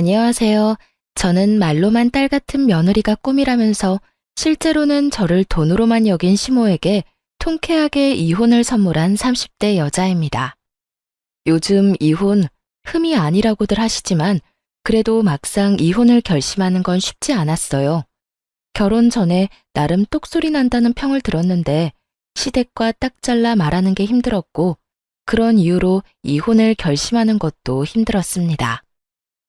안녕하세요. 저는 말로만 딸 같은 며느리가 꿈이라면서 실제로는 저를 돈으로만 여긴 시모에게 통쾌하게 이혼을 선물한 30대 여자입니다. 요즘 이혼 흠이 아니라고들 하시지만 그래도 막상 이혼을 결심하는 건 쉽지 않았어요. 결혼 전에 나름 똑소리 난다는 평을 들었는데 시댁과 딱 잘라 말하는 게 힘들었고 그런 이유로 이혼을 결심하는 것도 힘들었습니다.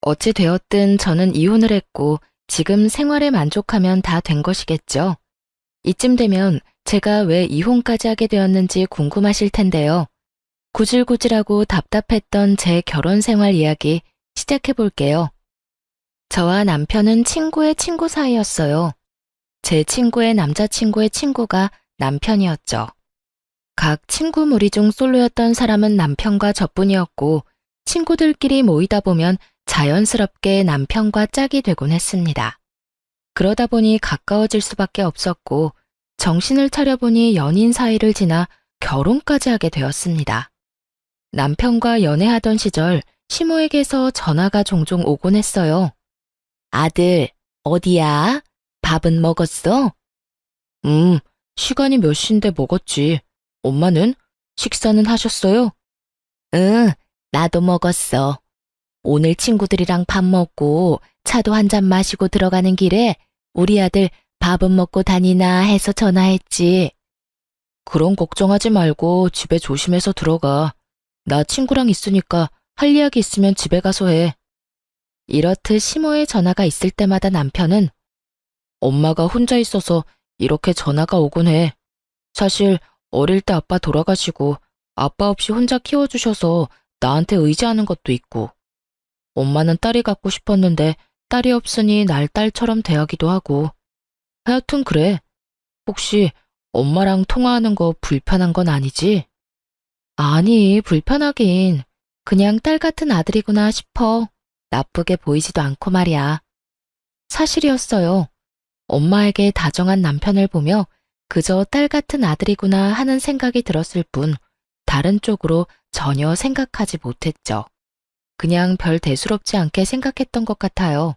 어찌 되었든 저는 이혼을 했고 지금 생활에 만족하면 다 된 것이겠죠. 이쯤 되면 제가 왜 이혼까지 하게 되었는지 궁금하실 텐데요. 구질구질하고 답답했던 제 결혼 생활 이야기 시작해 볼게요. 저와 남편은 친구의 친구 사이였어요. 제 친구의 남자친구의 친구가 남편이었죠. 각 친구 무리 중 솔로였던 사람은 남편과 저뿐이었고 친구들끼리 모이다 보면 자연스럽게 남편과 짝이 되곤 했습니다. 그러다 보니 가까워질 수밖에 없었고 정신을 차려보니 연인 사이를 지나 결혼까지 하게 되었습니다. 남편과 연애하던 시절 시모에게서 전화가 종종 오곤 했어요. 아들, 어디야? 밥은 먹었어? 시간이 몇 시인데 먹었지. 엄마는? 식사는 하셨어요? 응, 나도 먹었어. 오늘 친구들이랑 밥 먹고 차도 한 잔 마시고 들어가는 길에 우리 아들 밥은 먹고 다니나 해서 전화했지. 그런 걱정하지 말고 집에 조심해서 들어가. 나 친구랑 있으니까 할 이야기 있으면 집에 가서 해. 이렇듯 시모의 전화가 있을 때마다 남편은 엄마가 혼자 있어서 이렇게 전화가 오곤 해. 사실 어릴 때 아빠 돌아가시고 아빠 없이 혼자 키워주셔서 나한테 의지하는 것도 있고 엄마는 딸이 갖고 싶었는데 딸이 없으니 날 딸처럼 대하기도 하고 하여튼 그래. 혹시 엄마랑 통화하는 거 불편한 건 아니지? 아니, 불편하긴. 그냥 딸 같은 아들이구나 싶어. 나쁘게 보이지도 않고 말이야. 사실이었어요. 엄마에게 다정한 남편을 보며 그저 딸 같은 아들이구나 하는 생각이 들었을 뿐 다른 쪽으로 전혀 생각하지 못했죠. 그냥 별 대수롭지 않게 생각했던 것 같아요.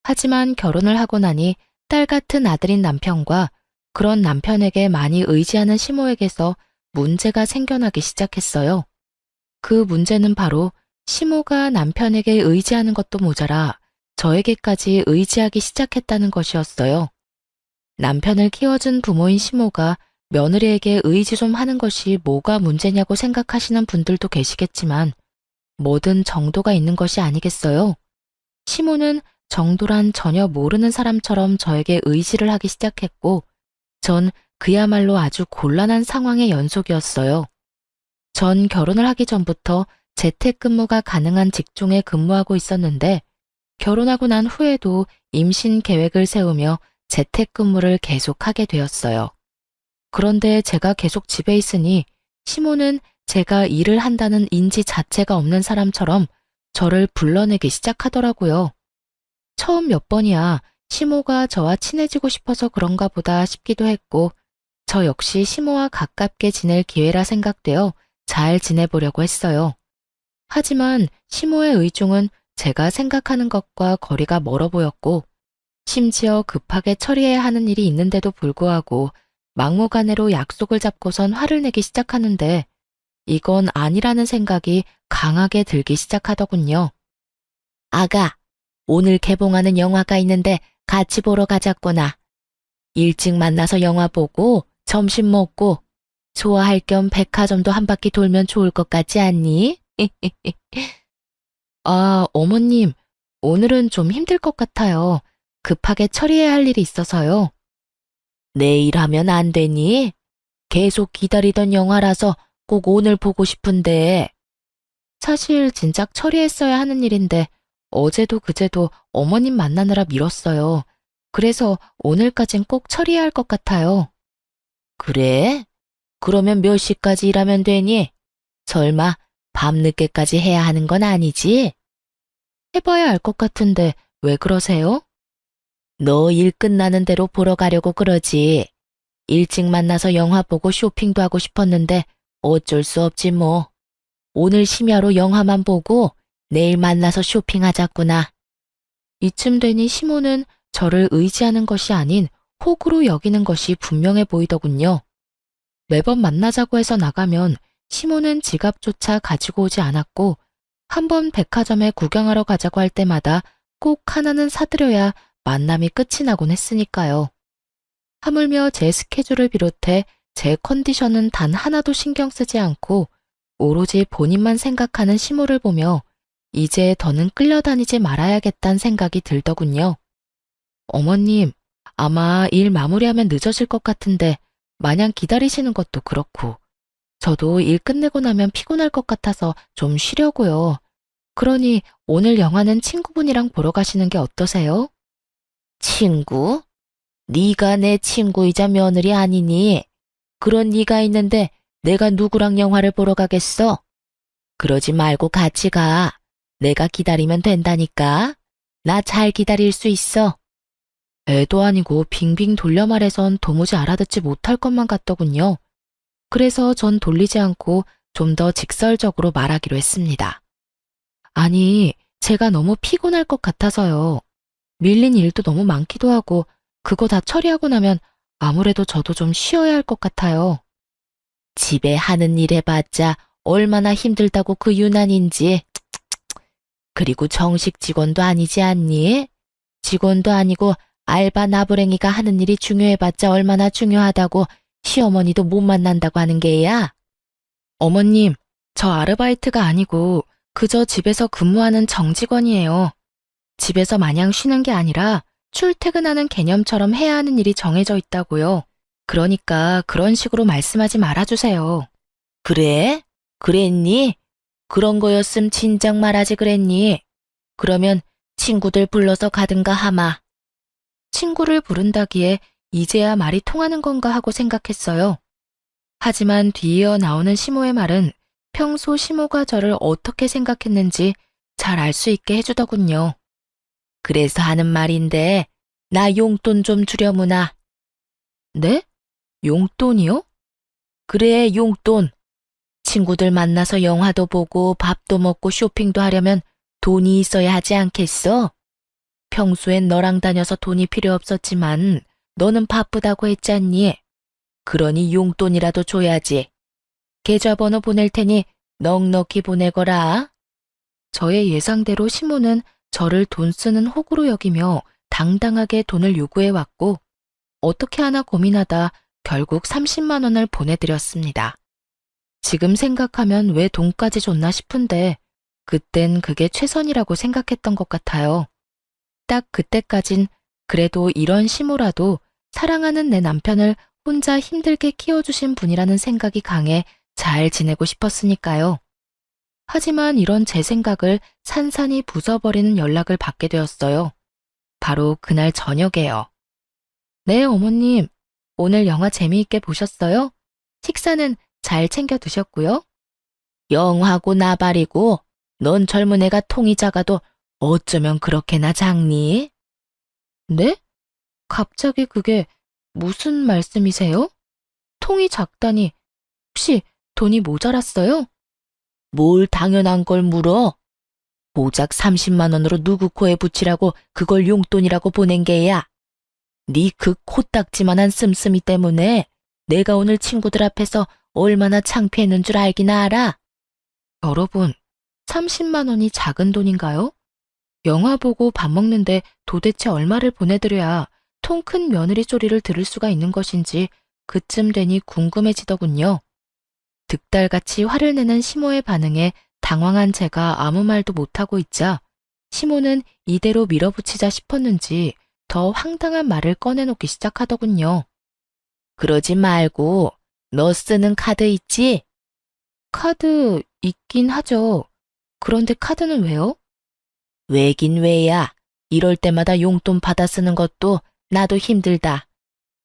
하지만 결혼을 하고 나니 딸 같은 아들인 남편과 그런 남편에게 많이 의지하는 시모에게서 문제가 생겨나기 시작했어요. 그 문제는 바로 시모가 남편에게 의지하는 것도 모자라 저에게까지 의지하기 시작했다는 것이었어요. 남편을 키워준 부모인 시모가 며느리에게 의지 좀 하는 것이 뭐가 문제냐고 생각하시는 분들도 계시겠지만 뭐든 정도가 있는 것이 아니겠어요? 시모는 정도란 전혀 모르는 사람처럼 저에게 의지를 하기 시작했고 전 그야말로 아주 곤란한 상황의 연속이었어요. 전 결혼을 하기 전부터 재택근무가 가능한 직종에 근무하고 있었는데 결혼하고 난 후에도 임신 계획을 세우며 재택근무를 계속하게 되었어요. 그런데 제가 계속 집에 있으니 시모는 제가 일을 한다는 인지 자체가 없는 사람처럼 저를 불러내기 시작하더라고요. 처음 몇 번이야 시모가 저와 친해지고 싶어서 그런가 보다 싶기도 했고 저 역시 시모와 가깝게 지낼 기회라 생각되어 잘 지내보려고 했어요. 하지만 시모의 의중은 제가 생각하는 것과 거리가 멀어 보였고 심지어 급하게 처리해야 하는 일이 있는데도 불구하고 막무가내로 약속을 잡고선 화를 내기 시작하는데 이건 아니라는 생각이 강하게 들기 시작하더군요. 아가, 오늘 개봉하는 영화가 있는데 같이 보러 가자꾸나. 일찍 만나서 영화 보고 점심 먹고 좋아할 겸 백화점도 한 바퀴 돌면 좋을 것 같지 않니? 아, 어머님, 오늘은 좀 힘들 것 같아요. 급하게 처리해야 할 일이 있어서요. 내일 하면 안 되니? 계속 기다리던 영화라서 꼭 오늘 보고 싶은데. 사실 진작 처리했어야 하는 일인데 어제도 그제도 어머님 만나느라 미뤘어요. 그래서 오늘까진 꼭 처리해야 할 것 같아요. 그래? 그러면 몇 시까지 일하면 되니? 설마 밤늦게까지 해야 하는 건 아니지? 해봐야 알 것 같은데 왜 그러세요? 너 일 끝나는 대로 보러 가려고 그러지. 일찍 만나서 영화 보고 쇼핑도 하고 싶었는데 어쩔 수 없지 뭐. 오늘 심야로 영화만 보고 내일 만나서 쇼핑하자꾸나. 이쯤 되니 시모는 저를 의지하는 것이 아닌 호구로 여기는 것이 분명해 보이더군요. 매번 만나자고 해서 나가면 시모는 지갑조차 가지고 오지 않았고 한번 백화점에 구경하러 가자고 할 때마다 꼭 하나는 사드려야 만남이 끝이 나곤 했으니까요. 하물며 제 스케줄을 비롯해 제 컨디션은 단 하나도 신경 쓰지 않고 오로지 본인만 생각하는 시모를 보며 이제 더는 끌려다니지 말아야겠다는 생각이 들더군요. 어머님, 아마 일 마무리하면 늦어질 것 같은데 마냥 기다리시는 것도 그렇고 저도 일 끝내고 나면 피곤할 것 같아서 좀 쉬려고요. 그러니 오늘 영화는 친구분이랑 보러 가시는 게 어떠세요? 친구? 네가 내 친구이자 며느리 아니니? 그런 네가 있는데 내가 누구랑 영화를 보러 가겠어? 그러지 말고 같이 가. 내가 기다리면 된다니까. 나 잘 기다릴 수 있어. 애도 아니고 빙빙 돌려 말해선 도무지 알아듣지 못할 것만 같더군요. 그래서 전 돌리지 않고 좀 더 직설적으로 말하기로 했습니다. 아니, 제가 너무 피곤할 것 같아서요. 밀린 일도 너무 많기도 하고 그거 다 처리하고 나면 아무래도 저도 좀 쉬어야 할 것 같아요. 집에 하는 일 해봤자 얼마나 힘들다고 그 유난인지. 그리고 정식 직원도 아니지 않니? 직원도 아니고 알바 나부랭이가 하는 일이 중요해봤자 얼마나 중요하다고 시어머니도 못 만난다고 하는 게야? 어머님, 저 아르바이트가 아니고 그저 집에서 근무하는 정직원이에요. 집에서 마냥 쉬는 게 아니라 출퇴근하는 개념처럼 해야 하는 일이 정해져 있다고요. 그러니까 그런 식으로 말씀하지 말아주세요. 그래? 그랬니? 그런 거였음 진작 말하지 그랬니? 그러면 친구들 불러서 가든가 하마. 친구를 부른다기에 이제야 말이 통하는 건가 하고 생각했어요. 하지만 뒤이어 나오는 시모의 말은 평소 시모가 저를 어떻게 생각했는지 잘 알 수 있게 해주더군요. 그래서 하는 말인데 나 용돈 좀 주려무나. 네? 용돈이요? 그래, 용돈. 친구들 만나서 영화도 보고 밥도 먹고 쇼핑도 하려면 돈이 있어야 하지 않겠어? 평소엔 너랑 다녀서 돈이 필요 없었지만 너는 바쁘다고 했잖니. 그러니 용돈이라도 줘야지. 계좌번호 보낼 테니 넉넉히 보내거라. 저의 예상대로 시모는 저를 돈 쓰는 호구로 여기며 당당하게 돈을 요구해왔고 어떻게 하나 고민하다 결국 30만 원을 보내드렸습니다. 지금 생각하면 왜 돈까지 줬나 싶은데 그땐 그게 최선이라고 생각했던 것 같아요. 딱 그때까진 그래도 이런 시모라도 사랑하는 내 남편을 혼자 힘들게 키워주신 분이라는 생각이 강해 잘 지내고 싶었으니까요. 하지만 이런 제 생각을 산산이 부숴버리는 연락을 받게 되었어요. 바로 그날 저녁에요. 네, 어머님. 오늘 영화 재미있게 보셨어요? 식사는 잘 챙겨 드셨고요? 영하고 나발이고 넌 젊은 애가 통이 작아도 어쩌면 그렇게나 작니? 네? 갑자기 그게 무슨 말씀이세요? 통이 작다니 혹시 돈이 모자랐어요? 뭘 당연한 걸 물어? 고작 30만 원으로 누구 코에 붙이라고 그걸 용돈이라고 보낸 게야. 네 그 코딱지만한 씀씀이 때문에 내가 오늘 친구들 앞에서 얼마나 창피했는 줄 알기나 알아? 여러분, 30만 원이 작은 돈인가요? 영화 보고 밥 먹는데 도대체 얼마를 보내드려야 통 큰 며느리 소리를 들을 수가 있는 것인지 그쯤 되니 궁금해지더군요. 득달같이 화를 내는 시모의 반응에 당황한 제가 아무 말도 못하고 있자 시모는 이대로 밀어붙이자 싶었는지 더 황당한 말을 꺼내놓기 시작하더군요. 그러지 말고 너 쓰는 카드 있지? 카드 있긴 하죠. 그런데 카드는 왜요? 왜긴 왜야. 이럴 때마다 용돈 받아 쓰는 것도 나도 힘들다.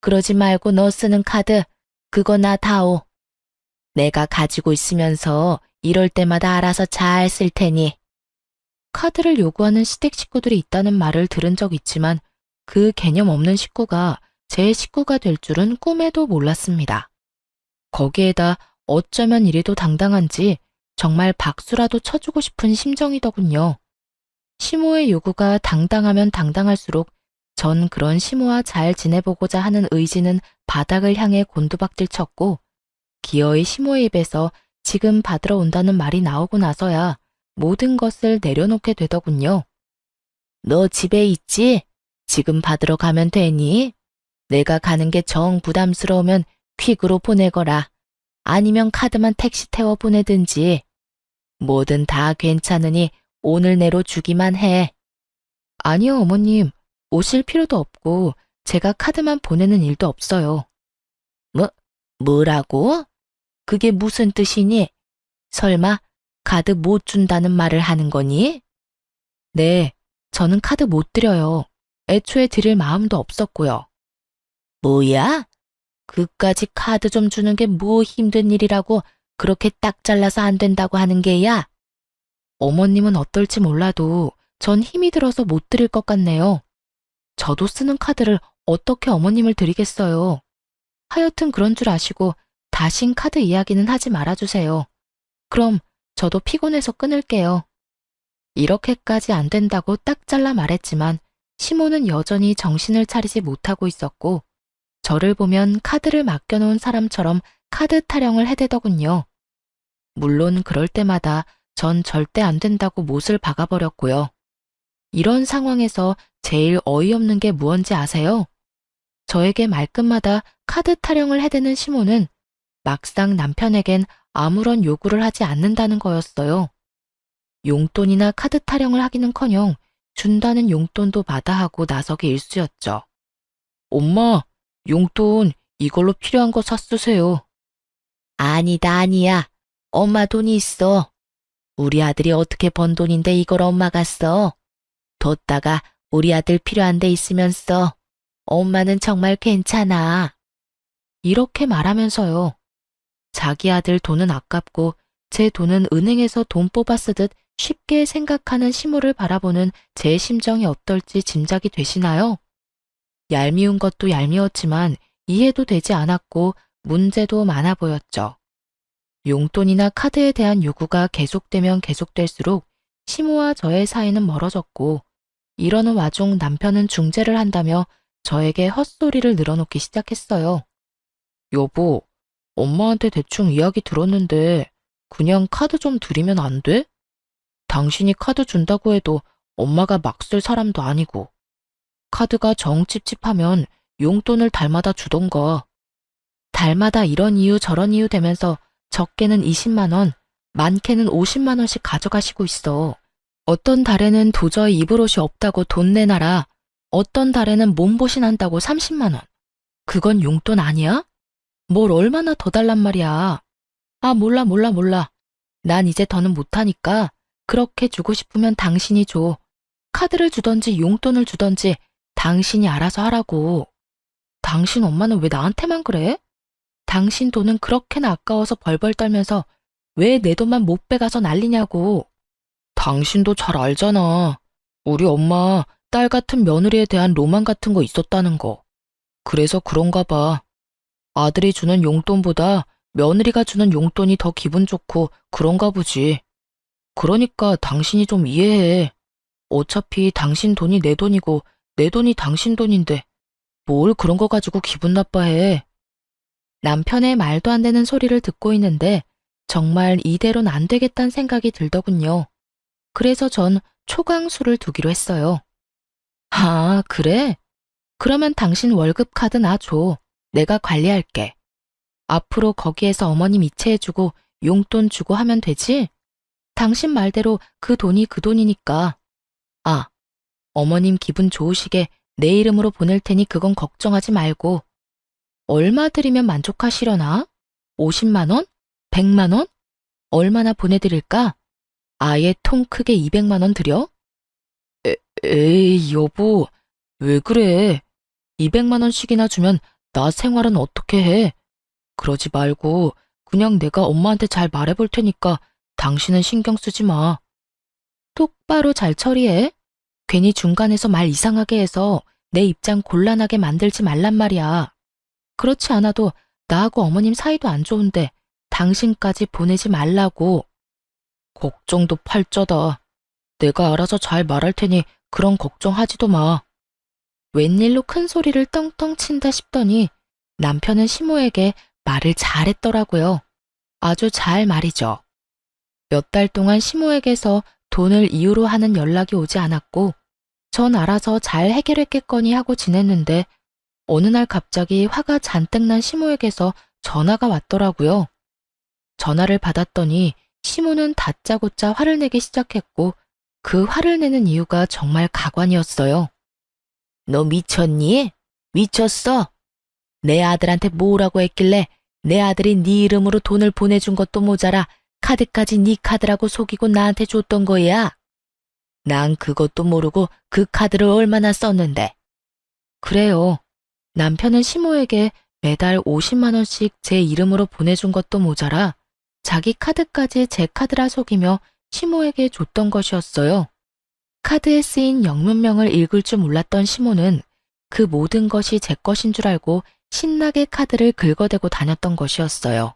그러지 말고 너 쓰는 카드 그거 나 다오. 내가 가지고 있으면서 이럴 때마다 알아서 잘 쓸 테니. 카드를 요구하는 시댁 식구들이 있다는 말을 들은 적 있지만 그 개념 없는 식구가 제 식구가 될 줄은 꿈에도 몰랐습니다. 거기에다 어쩌면 이리도 당당한지 정말 박수라도 쳐주고 싶은 심정이더군요. 시모의 요구가 당당하면 당당할수록 전 그런 시모와 잘 지내보고자 하는 의지는 바닥을 향해 곤두박질 쳤고, 기어이 시모의 입에서 지금 받으러 온다는 말이 나오고 나서야 모든 것을 내려놓게 되더군요. 너 집에 있지? 지금 받으러 가면 되니? 내가 가는 게 정 부담스러우면 퀵으로 보내거라. 아니면 카드만 택시 태워 보내든지. 뭐든 다 괜찮으니 오늘 내로 주기만 해. 아니요, 어머님. 오실 필요도 없고 제가 카드만 보내는 일도 없어요. 뭐라고? 그게 무슨 뜻이니? 설마 카드 못 준다는 말을 하는 거니? 네, 저는 카드 못 드려요. 애초에 드릴 마음도 없었고요. 뭐야? 그까지 카드 좀 주는 게 뭐 힘든 일이라고 그렇게 딱 잘라서 안 된다고 하는 게야? 어머님은 어떨지 몰라도 전 힘이 들어서 못 드릴 것 같네요. 저도 쓰는 카드를 어떻게 어머님을 드리겠어요. 하여튼 그런 줄 아시고 다신 카드 이야기는 하지 말아주세요. 그럼 저도 피곤해서 끊을게요. 이렇게까지 안 된다고 딱 잘라 말했지만 시모는 여전히 정신을 차리지 못하고 있었고, 저를 보면 카드를 맡겨놓은 사람처럼 카드 타령을 해대더군요. 물론 그럴 때마다 전 절대 안 된다고 못을 박아버렸고요. 이런 상황에서 제일 어이없는 게 무언지 아세요? 저에게 말끝마다 카드 타령을 해대는 시모는 막상 남편에겐 아무런 요구를 하지 않는다는 거였어요. 용돈이나 카드 타령을 하기는커녕 준다는 용돈도 마다하고 나서기 일쑤였죠. 엄마, 용돈 이걸로 필요한 거 사 쓰세요. 아니야. 엄마 돈이 있어. 우리 아들이 어떻게 번 돈인데 이걸 엄마가 써. 뒀다가 우리 아들 필요한 데 있으면 써. 엄마는 정말 괜찮아. 이렇게 말하면서요. 자기 아들 돈은 아깝고 제 돈은 은행에서 돈 뽑아 쓰듯 쉽게 생각하는 시모를 바라보는 제 심정이 어떨지 짐작이 되시나요? 얄미운 것도 얄미웠지만 이해도 되지 않았고 문제도 많아 보였죠. 용돈이나 카드에 대한 요구가 계속되면 계속될수록 시모와 저의 사이는 멀어졌고, 이러는 와중 남편은 중재를 한다며 저에게 헛소리를 늘어놓기 시작했어요. 여보, 엄마한테 대충 이야기 들었는데 그냥 카드 좀 드리면 안 돼? 당신이 카드 준다고 해도 엄마가 막 쓸 사람도 아니고, 카드가 정 찝찝하면 용돈을 달마다 주던가. 달마다 이런 이유 저런 이유 되면서 적게는 20만 원, 많게는 50만 원씩 가져가시고 있어. 어떤 달에는 도저히 입을 옷이 없다고 돈 내놔라. 어떤 달에는 몸보신한다고 30만 원. 그건 용돈 아니야? 뭘 얼마나 더 달란 말이야. 아, 몰라. 난 이제 더는 못하니까 그렇게 주고 싶으면 당신이 줘. 카드를 주던지 용돈을 주던지 당신이 알아서 하라고. 당신 엄마는 왜 나한테만 그래? 당신 돈은 그렇게나 아까워서 벌벌 떨면서 왜 내 돈만 못 빼가서 난리냐고. 당신도 잘 알잖아. 우리 엄마 딸 같은 며느리에 대한 로망 같은 거 있었다는 거. 그래서 그런가 봐. 아들이 주는 용돈보다 며느리가 주는 용돈이 더 기분 좋고 그런가 보지. 그러니까 당신이 좀 이해해. 어차피 당신 돈이 내 돈이고 내 돈이 당신 돈인데 뭘 그런 거 가지고 기분 나빠해. 남편의 말도 안 되는 소리를 듣고 있는데 정말 이대로는 안 되겠다는 생각이 들더군요. 그래서 전 초강수를 두기로 했어요. 아, 그래? 그러면 당신 월급 카드 놔줘. 내가 관리할게. 앞으로 거기에서 어머님 이체해주고 용돈 주고 하면 되지? 당신 말대로 그 돈이 그 돈이니까. 아, 어머님 기분 좋으시게 내 이름으로 보낼 테니 그건 걱정하지 말고. 얼마 드리면 만족하시려나? 50만 원? 100만 원? 얼마나 보내드릴까? 아예 통 크게 200만 원 드려? 에이, 여보, 왜 그래? 200만 원씩이나 주면 나 생활은 어떻게 해? 그러지 말고 그냥 내가 엄마한테 잘 말해볼 테니까 당신은 신경 쓰지 마. 똑바로 잘 처리해. 괜히 중간에서 말 이상하게 해서 내 입장 곤란하게 만들지 말란 말이야. 그렇지 않아도 나하고 어머님 사이도 안 좋은데 당신까지 보내지 말라고. 걱정도 팔자다. 내가 알아서 잘 말할 테니 그런 걱정하지도 마. 웬일로 큰 소리를 떵떵 친다 싶더니 남편은 시모에게 말을 잘했더라고요. 아주 잘 말이죠. 몇 달 동안 시모에게서 돈을 이유로 하는 연락이 오지 않았고 전 알아서 잘 해결했겠거니 하고 지냈는데 어느 날 갑자기 화가 잔뜩 난 시모에게서 전화가 왔더라고요. 전화를 받았더니 시모는 다짜고짜 화를 내기 시작했고 그 화를 내는 이유가 정말 가관이었어요. 너 미쳤니? 미쳤어? 내 아들한테 뭐라고 했길래 내 아들이 네 이름으로 돈을 보내준 것도 모자라 카드까지 네 카드라고 속이고 나한테 줬던 거야. 난 그것도 모르고 그 카드를 얼마나 썼는데. 그래요. 남편은 시모에게 매달 50만 원씩 제 이름으로 보내준 것도 모자라 자기 카드까지 제 카드라 속이며 시모에게 줬던 것이었어요. 카드에 쓰인 영문명을 읽을 줄 몰랐던 시모는 그 모든 것이 제 것인 줄 알고 신나게 카드를 긁어대고 다녔던 것이었어요.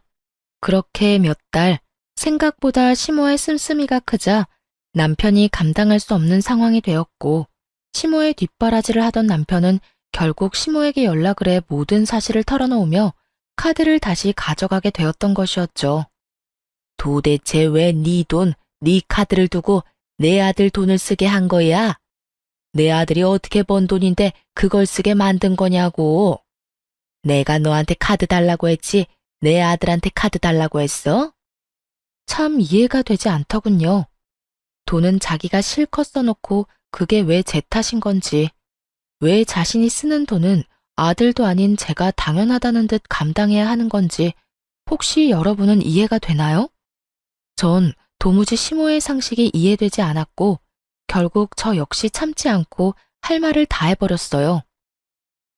그렇게 몇 달, 생각보다 시모의 씀씀이가 크자 남편이 감당할 수 없는 상황이 되었고 시모의 뒷바라지를 하던 남편은 결국 시모에게 연락을 해 모든 사실을 털어놓으며 카드를 다시 가져가게 되었던 것이었죠. 도대체 왜 네 돈, 네 카드를 두고 내 아들 돈을 쓰게 한 거야? 내 아들이 어떻게 번 돈인데 그걸 쓰게 만든 거냐고. 내가 너한테 카드 달라고 했지 내 아들한테 카드 달라고 했어? 참 이해가 되지 않더군요. 돈은 자기가 실컷 써놓고 그게 왜 제 탓인 건지, 왜 자신이 쓰는 돈은 아들도 아닌 제가 당연하다는 듯 감당해야 하는 건지 혹시 여러분은 이해가 되나요? 전 도무지 시모의 상식이 이해되지 않았고 결국 저 역시 참지 않고 할 말을 다 해버렸어요.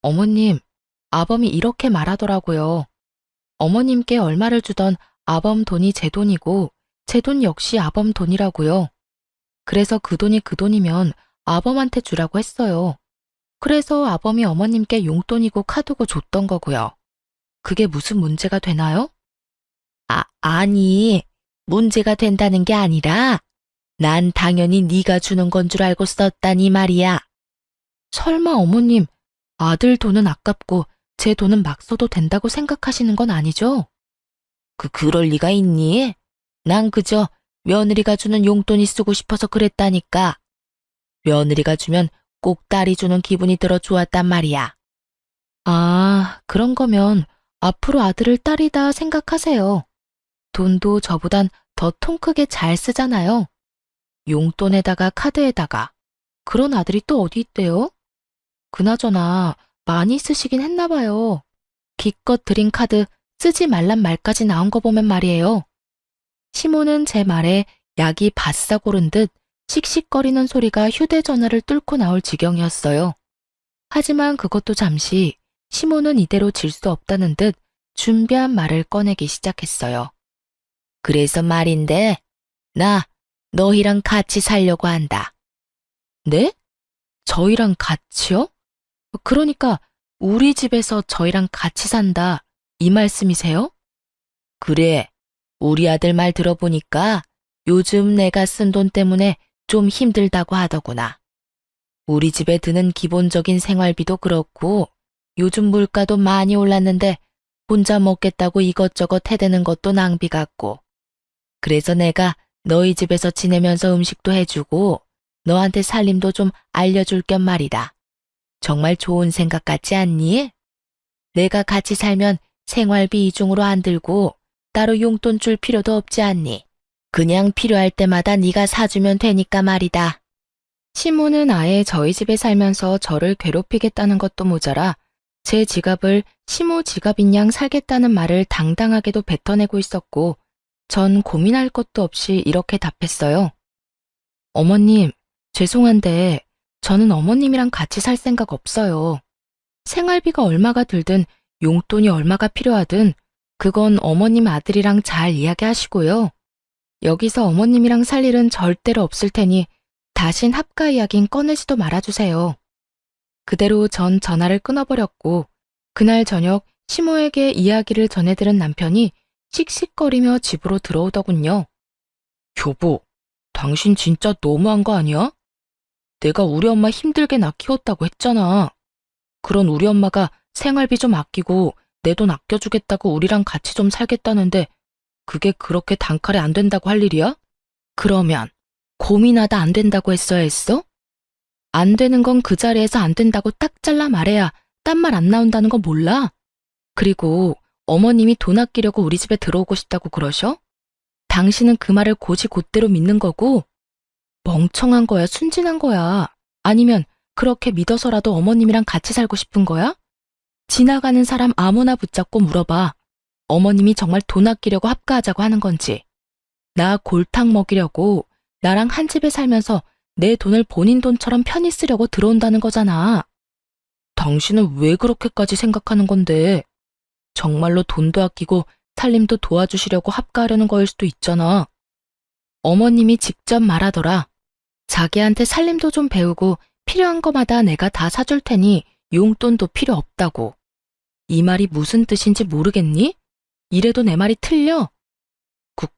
어머님, 아범이 이렇게 말하더라고요. 어머님께 얼마를 주던 아범 돈이 제 돈이고 제 돈 역시 아범 돈이라고요. 그래서 그 돈이 그 돈이면 아범한테 주라고 했어요. 그래서 아범이 어머님께 용돈이고 카드고 줬던 거고요. 그게 무슨 문제가 되나요? 아니, 문제가 된다는 게 아니라 난 당연히 네가 주는 건 줄 알고 썼다니 말이야. 설마 어머님, 아들 돈은 아깝고 제 돈은 막 써도 된다고 생각하시는 건 아니죠? 그럴 리가 있니? 난 그저 며느리가 주는 용돈이 쓰고 싶어서 그랬다니까. 며느리가 주면 꼭 딸이 주는 기분이 들어 좋았단 말이야. 아, 그런 거면 앞으로 아들을 딸이다 생각하세요. 돈도 저보단 더 통 크게 잘 쓰잖아요. 용돈에다가 카드에다가. 그런 아들이 또 어디 있대요? 그나저나 많이 쓰시긴 했나 봐요. 기껏 드린 카드 쓰지 말란 말까지 나온 거 보면 말이에요. 시모는 제 말에 약이 바싹 오른 듯 씩씩거리는 소리가 휴대전화를 뚫고 나올 지경이었어요. 하지만 그것도 잠시 시모는 이대로 질 수 없다는 듯 준비한 말을 꺼내기 시작했어요. 그래서 말인데, 나 너희랑 같이 살려고 한다. 네? 저희랑 같이요? 그러니까 우리 집에서 저희랑 같이 산다, 이 말씀이세요? 그래, 우리 아들 말 들어보니까 요즘 내가 쓴 돈 때문에 좀 힘들다고 하더구나. 우리 집에 드는 기본적인 생활비도 그렇고 요즘 물가도 많이 올랐는데 혼자 먹겠다고 이것저것 해대는 것도 낭비 같고. 그래서 내가 너희 집에서 지내면서 음식도 해주고 너한테 살림도 좀 알려줄 겸 말이다. 정말 좋은 생각 같지 않니? 내가 같이 살면 생활비 이중으로 안 들고 따로 용돈 줄 필요도 없지 않니? 그냥 필요할 때마다 네가 사주면 되니까 말이다. 시모는 아예 저희 집에 살면서 저를 괴롭히겠다는 것도 모자라 제 지갑을 시모 지갑인 양 살겠다는 말을 당당하게도 뱉어내고 있었고 전 고민할 것도 없이 이렇게 답했어요. 어머님, 죄송한데 저는 어머님이랑 같이 살 생각 없어요. 생활비가 얼마가 들든 용돈이 얼마가 필요하든 그건 어머님 아들이랑 잘 이야기하시고요. 여기서 어머님이랑 살 일은 절대로 없을 테니 다신 합가 이야긴 꺼내지도 말아주세요. 그대로 전 전화를 끊어버렸고 그날 저녁 시모에게 이야기를 전해들은 남편이 씩씩거리며 집으로 들어오더군요. 여보, 당신 진짜 너무한 거 아니야? 내가 우리 엄마 힘들게 나 키웠다고 했잖아. 그런 우리 엄마가 생활비 좀 아끼고 내 돈 아껴주겠다고 우리랑 같이 좀 살겠다는데 그게 그렇게 단칼에 안 된다고 할 일이야? 그러면 고민하다 안 된다고 했어야 했어? 안 되는 건 그 자리에서 안 된다고 딱 잘라 말해야 딴 말 안 나온다는 거 몰라? 그리고 어머님이 돈 아끼려고 우리 집에 들어오고 싶다고 그러셔? 당신은 그 말을 곧이곧대로 믿는 거고 멍청한 거야, 순진한 거야. 아니면 그렇게 믿어서라도 어머님이랑 같이 살고 싶은 거야? 지나가는 사람 아무나 붙잡고 물어봐. 어머님이 정말 돈 아끼려고 합가하자고 하는 건지. 나 골탕 먹이려고 나랑 한 집에 살면서 내 돈을 본인 돈처럼 편히 쓰려고 들어온다는 거잖아. 당신은 왜 그렇게까지 생각하는 건데? 정말로 돈도 아끼고 살림도 도와주시려고 합가하려는 거일 수도 있잖아. 어머님이 직접 말하더라. 자기한테 살림도 좀 배우고 필요한 거마다 내가 다 사줄 테니 용돈도 필요 없다고. 이 말이 무슨 뜻인지 모르겠니? 이래도 내 말이 틀려?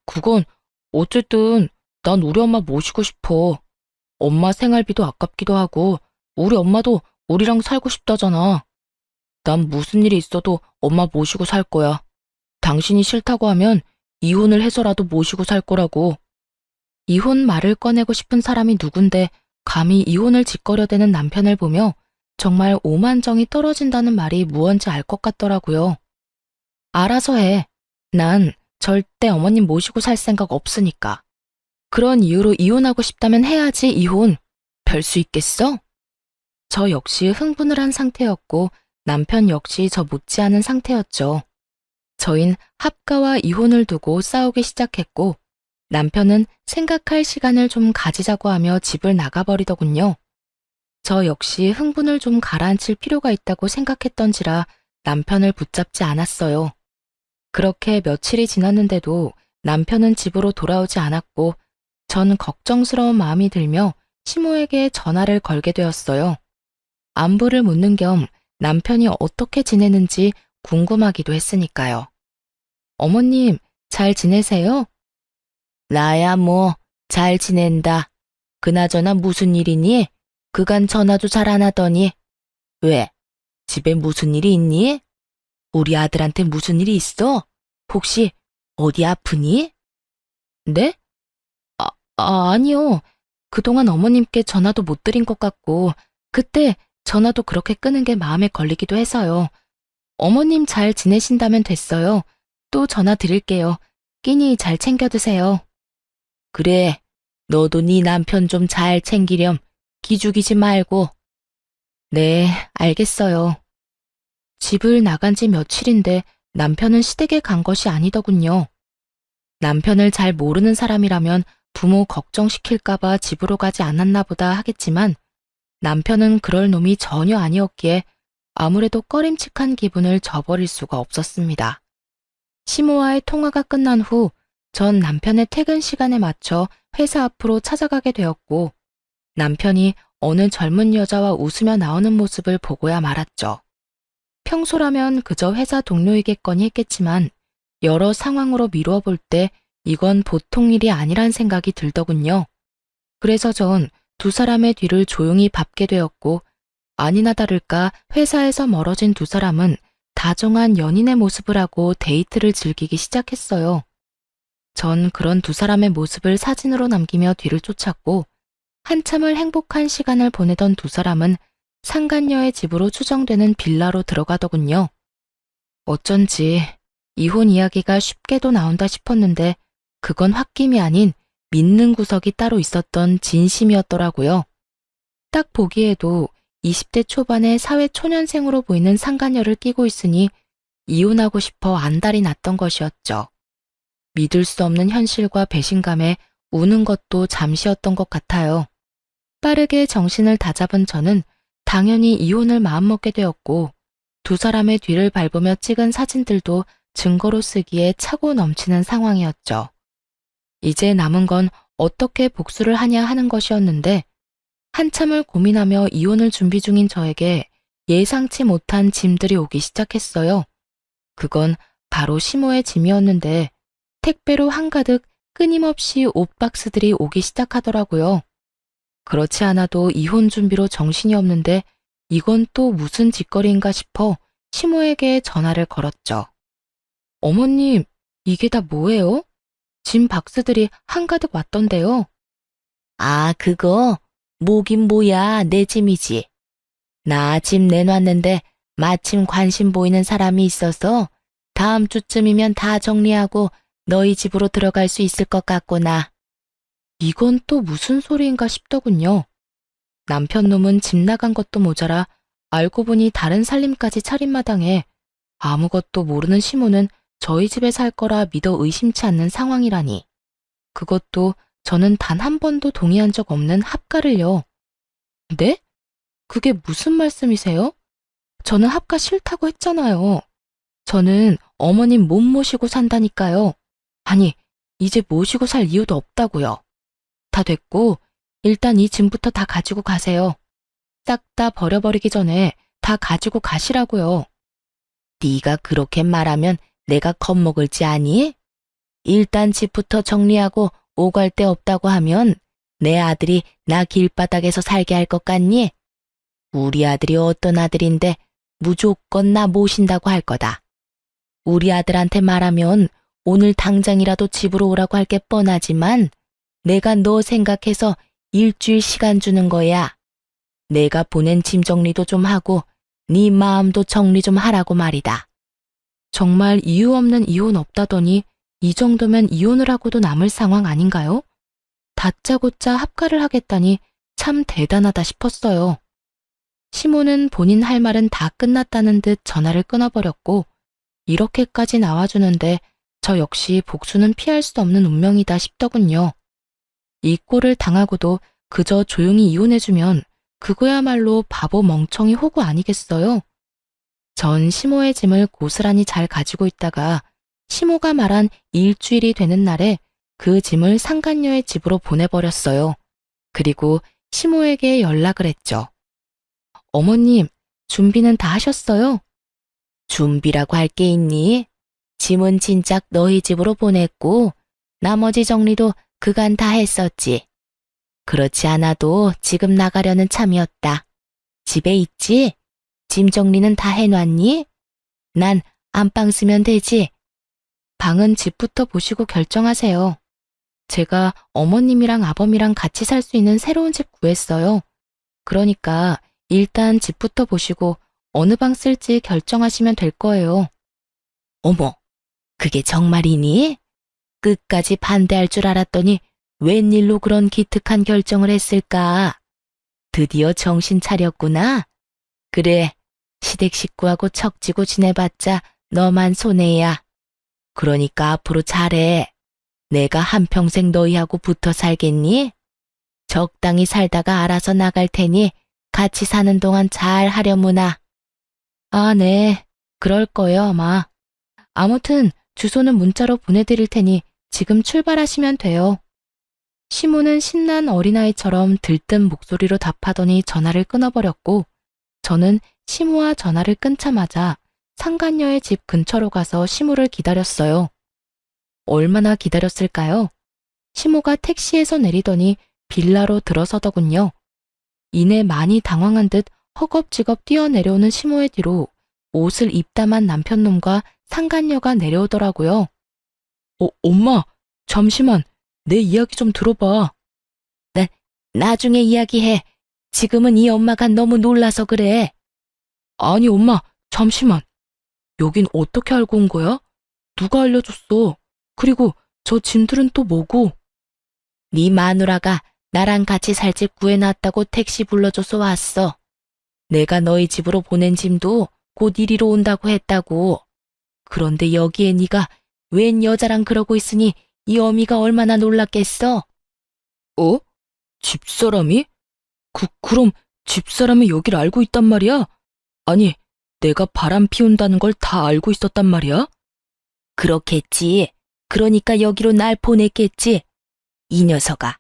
그건 어쨌든 난 우리 엄마 모시고 싶어. 엄마 생활비도 아깝기도 하고 우리 엄마도 우리랑 살고 싶다잖아. 난 무슨 일이 있어도 엄마 모시고 살 거야. 당신이 싫다고 하면 이혼을 해서라도 모시고 살 거라고. 이혼 말을 꺼내고 싶은 사람이 누군데 감히 이혼을 짓거려대는 남편을 보며 정말 오만정이 떨어진다는 말이 무언지 알 것 같더라고요. 알아서 해. 난 절대 어머님 모시고 살 생각 없으니까. 그런 이유로 이혼하고 싶다면 해야지 이혼. 별 수 있겠어? 저 역시 흥분을 한 상태였고 남편 역시 저 못지않은 상태였죠. 저흰 합가와 이혼을 두고 싸우기 시작했고 남편은 생각할 시간을 좀 가지자고 하며 집을 나가버리더군요. 저 역시 흥분을 좀 가라앉힐 필요가 있다고 생각했던지라 남편을 붙잡지 않았어요. 그렇게 며칠이 지났는데도 남편은 집으로 돌아오지 않았고 전 걱정스러운 마음이 들며 시모에게 전화를 걸게 되었어요. 안부를 묻는 겸 남편이 어떻게 지내는지 궁금하기도 했으니까요. 어머님, 잘 지내세요? 나야 뭐, 잘 지낸다. 그나저나 무슨 일이니? 그간 전화도 잘 안 하더니. 왜? 집에 무슨 일이 있니? 우리 아들한테 무슨 일이 있어? 혹시 어디 아프니? 네? 아니요. 그동안 어머님께 전화도 못 드린 것 같고 그때 전화도 그렇게 끄는 게 마음에 걸리기도 해서요. 어머님 잘 지내신다면 됐어요. 또 전화 드릴게요. 끼니 잘 챙겨 드세요. 그래, 너도 네 남편 좀 잘 챙기렴. 기죽이지 말고. 네, 알겠어요. 집을 나간 지 며칠인데 남편은 시댁에 간 것이 아니더군요. 남편을 잘 모르는 사람이라면 부모 걱정시킬까봐 집으로 가지 않았나 보다 하겠지만 남편은 그럴 놈이 전혀 아니었기에 아무래도 꺼림칙한 기분을 저버릴 수가 없었습니다. 시모와의 통화가 끝난 후 전 남편의 퇴근 시간에 맞춰 회사 앞으로 찾아가게 되었고 남편이 어느 젊은 여자와 웃으며 나오는 모습을 보고야 말았죠. 평소라면 그저 회사 동료이겠거니 했겠지만 여러 상황으로 미루어 볼 때 이건 보통 일이 아니란 생각이 들더군요. 그래서 전 두 사람의 뒤를 조용히 밟게 되었고 아니나 다를까 회사에서 멀어진 두 사람은 다정한 연인의 모습을 하고 데이트를 즐기기 시작했어요. 전 그런 두 사람의 모습을 사진으로 남기며 뒤를 쫓았고 한참을 행복한 시간을 보내던 두 사람은 상간녀의 집으로 추정되는 빌라로 들어가더군요. 어쩐지 이혼 이야기가 쉽게도 나온다 싶었는데 그건 홧김이 아닌 믿는 구석이 따로 있었던 진심이었더라고요. 딱 보기에도 20대 초반의 사회 초년생으로 보이는 상간녀를 끼고 있으니 이혼하고 싶어 안달이 났던 것이었죠. 믿을 수 없는 현실과 배신감에 우는 것도 잠시였던 것 같아요. 빠르게 정신을 다잡은 저는 당연히 이혼을 마음먹게 되었고 두 사람의 뒤를 밟으며 찍은 사진들도 증거로 쓰기에 차고 넘치는 상황이었죠. 이제 남은 건 어떻게 복수를 하냐 하는 것이었는데 한참을 고민하며 이혼을 준비 중인 저에게 예상치 못한 짐들이 오기 시작했어요. 그건 바로 시모의 짐이었는데 택배로 한가득 끊임없이 옷 박스들이 오기 시작하더라고요. 그렇지 않아도 이혼 준비로 정신이 없는데 이건 또 무슨 짓거리인가 싶어 시모에게 전화를 걸었죠. 어머님, 이게 다 뭐예요? 짐 박스들이 한가득 왔던데요. 아, 그거? 뭐긴 뭐야, 내 짐이지. 나 짐 내놨는데 마침 관심 보이는 사람이 있어서 다음 주쯤이면 다 정리하고 너희 집으로 들어갈 수 있을 것 같구나. 이건 또 무슨 소리인가 싶더군요. 남편 놈은 집 나간 것도 모자라 알고 보니 다른 살림까지 차린 마당에 아무것도 모르는 시모는 저희 집에 살 거라 믿어 의심치 않는 상황이라니. 그것도 저는 단 한 번도 동의한 적 없는 합가를요. 네? 그게 무슨 말씀이세요? 저는 합가 싫다고 했잖아요. 저는 어머님 못 모시고 산다니까요. 아니, 이제 모시고 살 이유도 없다고요. 다 됐고, 일단 이 짐부터 다 가지고 가세요. 싹 다 버려버리기 전에 다 가지고 가시라고요. 네가 그렇게 말하면 내가 겁먹을지 아니? 일단 집부터 정리하고 오갈 데 없다고 하면 내 아들이 나 길바닥에서 살게 할 것 같니? 우리 아들이 어떤 아들인데 무조건 나 모신다고 할 거다. 우리 아들한테 말하면 오늘 당장이라도 집으로 오라고 할 게 뻔하지만 내가 너 생각해서 일주일 시간 주는 거야. 내가 보낸 짐 정리도 좀 하고 네 마음도 정리 좀 하라고 말이다. 정말 이유 없는 이혼 없다더니 이 정도면 이혼을 하고도 남을 상황 아닌가요? 다짜고짜 합가를 하겠다니 참 대단하다 싶었어요. 시모는 본인 할 말은 다 끝났다는 듯 전화를 끊어버렸고 이렇게까지 나와주는데 저 역시 복수는 피할 수 없는 운명이다 싶더군요. 이 꼴을 당하고도 그저 조용히 이혼해주면 그거야말로 바보 멍청이 호구 아니겠어요? 전 시모의 짐을 고스란히 잘 가지고 있다가 시모가 말한 일주일이 되는 날에 그 짐을 상간녀의 집으로 보내버렸어요. 그리고 시모에게 연락을 했죠. 어머님, 준비는 다 하셨어요? 준비라고 할 게 있니? 짐은 진작 너희 집으로 보냈고 나머지 정리도 그간 다 했었지. 그렇지 않아도 지금 나가려는 참이었다. 집에 있지? 짐 정리는 다 해놨니? 난 안방 쓰면 되지. 방은 집부터 보시고 결정하세요. 제가 어머님이랑 아범이랑 같이 살 수 있는 새로운 집 구했어요. 그러니까 일단 집부터 보시고 어느 방 쓸지 결정하시면 될 거예요. 어머, 그게 정말이니? 끝까지 반대할 줄 알았더니 웬일로 그런 기특한 결정을 했을까? 드디어 정신 차렸구나. 그래, 시댁 식구하고 척지고 지내봤자 너만 손해야. 그러니까 앞으로 잘해. 내가 한평생 너희하고 붙어 살겠니? 적당히 살다가 알아서 나갈 테니 같이 사는 동안 잘 하려무나. 아, 네. 그럴 거예요, 아마. 아무튼 주소는 문자로 보내드릴 테니 지금 출발하시면 돼요. 시모는 신난 어린아이처럼 들뜬 목소리로 답하더니 전화를 끊어버렸고 저는 시모와 전화를 끊자마자 상간녀의 집 근처로 가서 시모를 기다렸어요. 얼마나 기다렸을까요? 시모가 택시에서 내리더니 빌라로 들어서더군요. 이내 많이 당황한 듯 허겁지겁 뛰어내려오는 시모의 뒤로 옷을 입다만 남편놈과 상간녀가 내려오더라고요. 엄마, 잠시만, 내 이야기 좀 들어봐. 나중에 이야기해. 지금은 이 엄마가 너무 놀라서 그래. 아니, 엄마, 잠시만. 여긴 어떻게 알고 온 거야? 누가 알려줬어? 그리고 저 짐들은 또 뭐고? 네 마누라가 나랑 같이 살 집 구해놨다고 택시 불러줘서 왔어. 내가 너희 집으로 보낸 짐도 곧 이리로 온다고 했다고. 그런데 여기에 네가 웬 여자랑 그러고 있으니 이 어미가 얼마나 놀랐겠어? 어? 집사람이? 그럼 집사람이 여길 알고 있단 말이야? 아니, 내가 바람 피운다는 걸 다 알고 있었단 말이야? 그렇겠지. 그러니까 여기로 날 보냈겠지. 이 녀석아,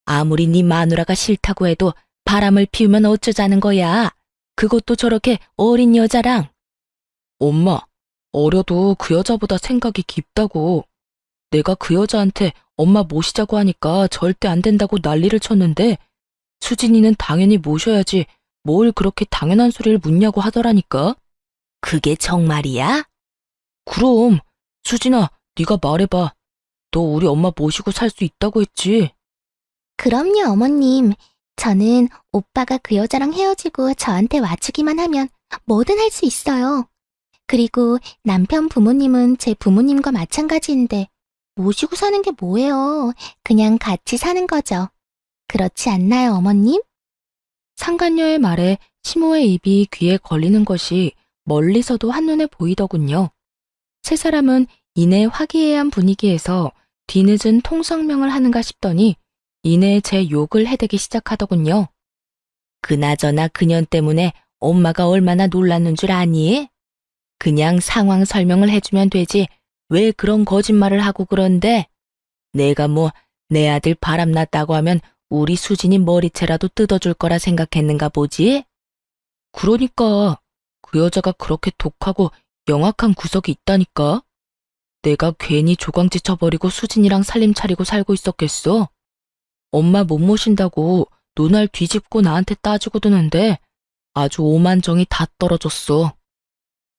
아무리 네 마누라가 싫다고 해도 바람을 피우면 어쩌자는 거야. 그것도 저렇게 어린 여자랑. 엄마, 어려도 그 여자보다 생각이 깊다고. 내가 그 여자한테 엄마 모시자고 하니까 절대 안 된다고 난리를 쳤는데 수진이는 당연히 모셔야지 뭘 그렇게 당연한 소리를 묻냐고 하더라니까. 그게 정말이야? 그럼. 수진아, 네가 말해봐. 너 우리 엄마 모시고 살 수 있다고 했지? 그럼요, 어머님. 저는 오빠가 그 여자랑 헤어지고 저한테 와주기만 하면 뭐든 할 수 있어요. 그리고 남편 부모님은 제 부모님과 마찬가지인데 모시고 사는 게 뭐예요? 그냥 같이 사는 거죠. 그렇지 않나요, 어머님? 상간녀의 말에 시모의 입이 귀에 걸리는 것이 멀리서도 한눈에 보이더군요. 세 사람은 이내 화기애애한 분위기에서 뒤늦은 통성명을 하는가 싶더니 이내 제 욕을 해대기 시작하더군요. 그나저나 그년 때문에 엄마가 얼마나 놀랐는 줄 아니? 그냥 상황 설명을 해주면 되지 왜 그런 거짓말을 하고 그런데? 내가 뭐 내 아들 바람났다고 하면 우리 수진이 머리채라도 뜯어줄 거라 생각했는가 보지? 그러니까 그 여자가 그렇게 독하고 영악한 구석이 있다니까? 내가 괜히 조광지 쳐버리고 수진이랑 살림 차리고 살고 있었겠어? 엄마 못 모신다고 눈알 뒤집고 나한테 따지고 드는데 아주 오만정이 다 떨어졌어.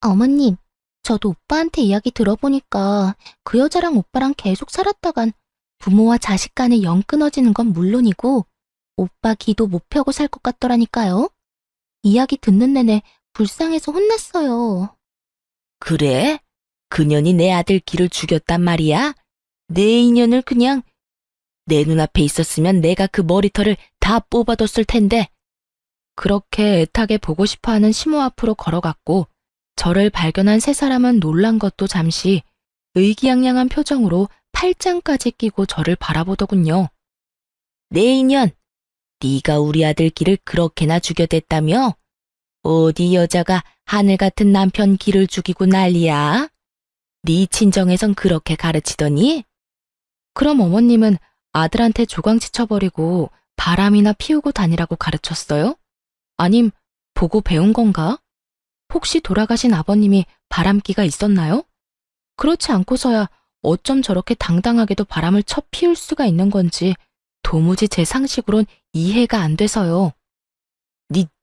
어머님, 저도 오빠한테 이야기 들어보니까 그 여자랑 오빠랑 계속 살았다간 부모와 자식 간에 영 끊어지는 건 물론이고 오빠 기도 못 펴고 살 것 같더라니까요. 이야기 듣는 내내 불쌍해서 혼났어요. 그래? 그년이 내 아들 길을 죽였단 말이야? 내 인연을 그냥 내 눈앞에 있었으면 내가 그 머리털을 다 뽑아뒀을 텐데. 그렇게 애타게 보고 싶어하는 시모 앞으로 걸어갔고 저를 발견한 세 사람은 놀란 것도 잠시 의기양양한 표정으로 팔짱까지 끼고 저를 바라보더군요. 내 인연, 네가 우리 아들 길을 그렇게나 죽여댔다며? 어디 여자가 하늘 같은 남편 길을 죽이고 난리야? 네 친정에선 그렇게 가르치더니? 그럼 어머님은 아들한테 조광지 쳐버리고 바람이나 피우고 다니라고 가르쳤어요? 아님 보고 배운 건가? 혹시 돌아가신 아버님이 바람기가 있었나요? 그렇지 않고서야 어쩜 저렇게 당당하게도 바람을 쳐 피울 수가 있는 건지 도무지 제 상식으론 이해가 안 돼서요.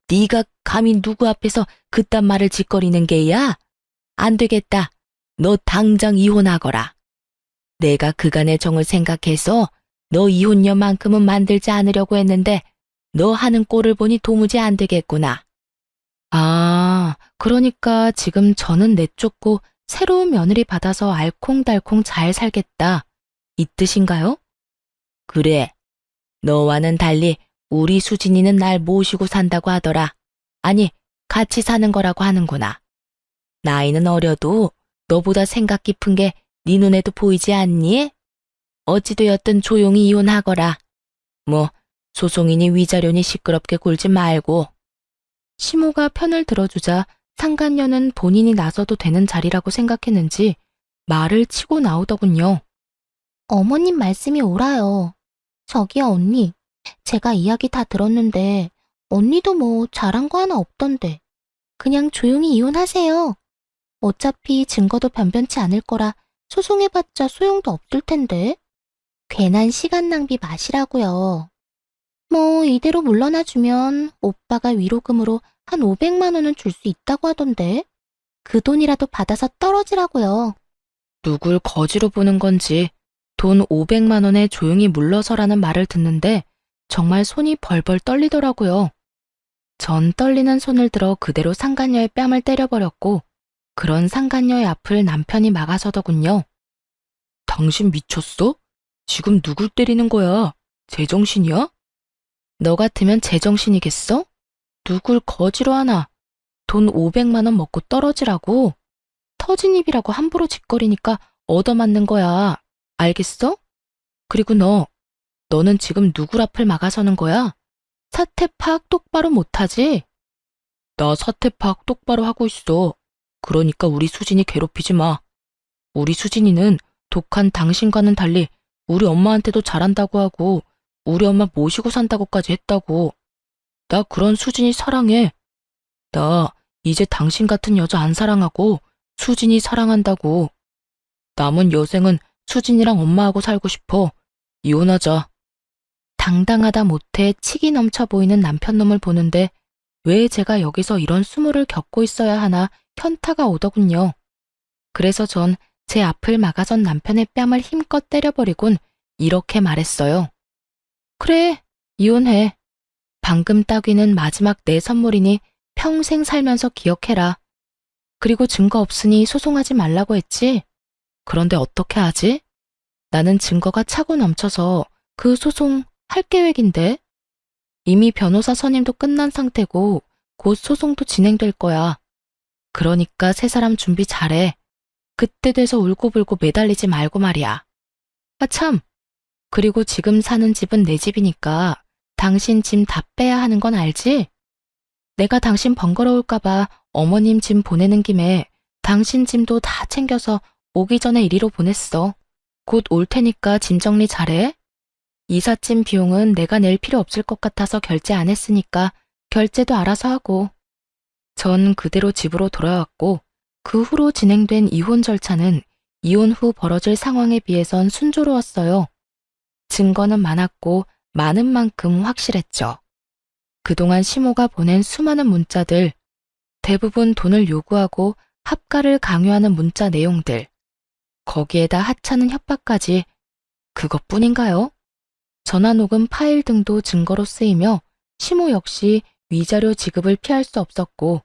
네가 감히 누구 앞에서 그딴 말을 짓거리는 게야? 안 되겠다. 너 당장 이혼하거라. 내가 그간의 정을 생각해서 너 이혼녀만큼은 만들지 않으려고 했는데 너 하는 꼴을 보니 도무지 안 되겠구나. 아, 그러니까 지금 저는 내쫓고 새로운 며느리 받아서 알콩달콩 잘 살겠다. 이 뜻인가요? 그래. 너와는 달리 우리 수진이는 날 모시고 산다고 하더라. 아니, 같이 사는 거라고 하는구나. 나이는 어려도 너보다 생각 깊은 게 네 눈에도 보이지 않니? 어찌되었든 조용히 이혼하거라. 뭐 소송이니 위자료니 시끄럽게 굴지 말고. 시모가 편을 들어주자 상간녀는 본인이 나서도 되는 자리라고 생각했는지 말을 치고 나오더군요. 어머님 말씀이 옳아요. 저기요, 언니. 제가 이야기 다 들었는데 언니도 뭐 잘한 거 하나 없던데. 그냥 조용히 이혼하세요. 어차피 증거도 변변치 않을 거라 소송해봤자 소용도 없을 텐데. 괜한 시간 낭비 마시라고요. 뭐 이대로 물러나주면 오빠가 위로금으로 한 500만 원은 줄 수 있다고 하던데. 그 돈이라도 받아서 떨어지라고요. 누굴 거지로 보는 건지 돈 500만 원에 조용히 물러서라는 말을 듣는데 정말 손이 벌벌 떨리더라고요. 전 떨리는 손을 들어 그대로 상간녀의 뺨을 때려버렸고 그런 상간녀의 앞을 남편이 막아서더군요. 당신 미쳤어? 지금 누굴 때리는 거야? 제정신이야? 너 같으면 제정신이겠어? 누굴 거지로 하나? 돈 500만 원 먹고 떨어지라고? 터진 입이라고 함부로 짓거리니까 얻어맞는 거야. 알겠어? 그리고 너는 지금 누굴 앞을 막아서는 거야? 사태 파악 똑바로 못하지? 나 사태 파악 똑바로 하고 있어. 그러니까 우리 수진이 괴롭히지 마. 우리 수진이는 독한 당신과는 달리 우리 엄마한테도 잘한다고 하고 우리 엄마 모시고 산다고까지 했다고. 나 그런 수진이 사랑해. 나 이제 당신 같은 여자 안 사랑하고 수진이 사랑한다고. 남은 여생은 수진이랑 엄마하고 살고 싶어. 이혼하자. 당당하다 못해 치기 넘쳐 보이는 남편놈을 보는데 왜 제가 여기서 이런 수모를 겪고 있어야 하나 현타가 오더군요. 그래서 전 제 앞을 막아선 남편의 뺨을 힘껏 때려버리곤 이렇게 말했어요. 그래, 이혼해. 방금 따귀는 마지막 내 선물이니 평생 살면서 기억해라. 그리고 증거 없으니 소송하지 말라고 했지? 그런데 어떻게 하지? 나는 증거가 차고 넘쳐서 그 소송 할 계획인데? 이미 변호사 선임도 끝난 상태고 곧 소송도 진행될 거야. 그러니까 세 사람 준비 잘해. 그때 돼서 울고불고 매달리지 말고 말이야. 아 참! 그리고 지금 사는 집은 내 집이니까 당신 짐 다 빼야 하는 건 알지? 내가 당신 번거로울까봐 어머님 짐 보내는 김에 당신 짐도 다 챙겨서 오기 전에 이리로 보냈어. 곧 올 테니까 짐 정리 잘해. 이삿짐 비용은 내가 낼 필요 없을 것 같아서 결제 안 했으니까 결제도 알아서 하고. 전 그대로 집으로 돌아왔고 그 후로 진행된 이혼 절차는 이혼 후 벌어질 상황에 비해선 순조로웠어요. 증거는 많았고 많은 만큼 확실했죠. 그동안 시모가 보낸 수많은 문자들, 대부분 돈을 요구하고 합가를 강요하는 문자 내용들, 거기에다 하찮은 협박까지 그것뿐인가요? 전화녹음 파일 등도 증거로 쓰이며 시모 역시 위자료 지급을 피할 수 없었고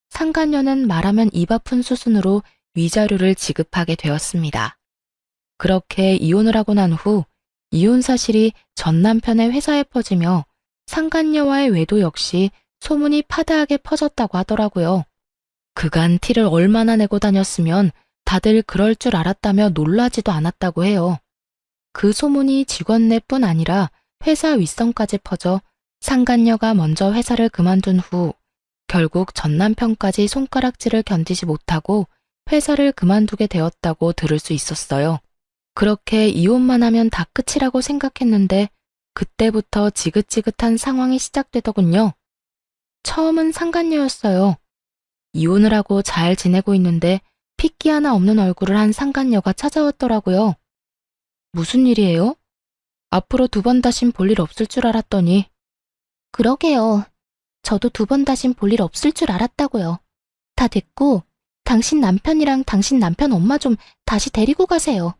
상간녀는 말하면 입 아픈 수순으로 위자료를 지급하게 되었습니다. 그렇게 이혼을 하고 난 후 이혼 사실이 전 남편의 회사에 퍼지며 상간녀와의 외도 역시 소문이 파다하게 퍼졌다고 하더라고요. 그간 티를 얼마나 내고 다녔으면 다들 그럴 줄 알았다며 놀라지도 않았다고 해요. 그 소문이 직원 내뿐 아니라 회사 윗선까지 퍼져 상간녀가 먼저 회사를 그만둔 후 결국 전 남편까지 손가락질을 견디지 못하고 회사를 그만두게 되었다고 들을 수 있었어요. 그렇게 이혼만 하면 다 끝이라고 생각했는데 그때부터 지긋지긋한 상황이 시작되더군요. 처음은 상간녀였어요. 이혼을 하고 잘 지내고 있는데 핏기 하나 없는 얼굴을 한 상간녀가 찾아왔더라고요. 무슨 일이에요? 앞으로 두 번 다신 볼 일 없을 줄 알았더니. 그러게요. 저도 두 번 다신 볼 일 없을 줄 알았다고요. 다 됐고 당신 남편이랑 당신 남편 엄마 좀 다시 데리고 가세요.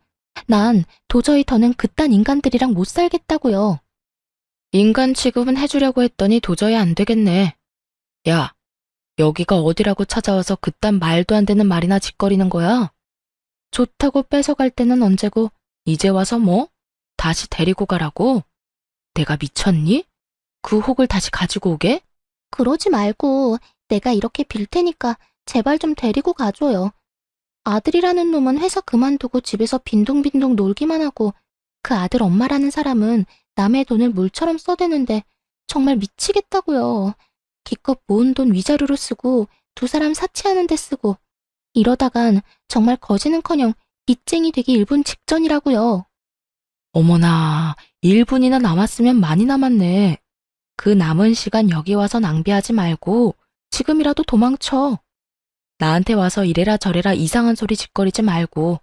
난 도저히 더는 그딴 인간들이랑 못 살겠다고요. 인간 취급은 해주려고 했더니 도저히 안 되겠네. 야, 여기가 어디라고 찾아와서 그딴 말도 안 되는 말이나 짓거리는 거야? 좋다고 뺏어갈 때는 언제고 이제 와서 뭐? 다시 데리고 가라고? 내가 미쳤니? 그 혹을 다시 가지고 오게? 그러지 말고 내가 이렇게 빌 테니까 제발 좀 데리고 가줘요. 아들이라는 놈은 회사 그만두고 집에서 빈둥빈둥 놀기만 하고 그 아들 엄마라는 사람은 남의 돈을 물처럼 써대는데 정말 미치겠다고요. 기껏 모은 돈 위자료로 쓰고 두 사람 사치하는 데 쓰고 이러다간 정말 거지는커녕 빚쟁이 되기 일분 직전이라고요. 어머나, 1분이나 남았으면 많이 남았네. 그 남은 시간 여기 와서 낭비하지 말고 지금이라도 도망쳐. 나한테 와서 이래라 저래라 이상한 소리 짓거리지 말고.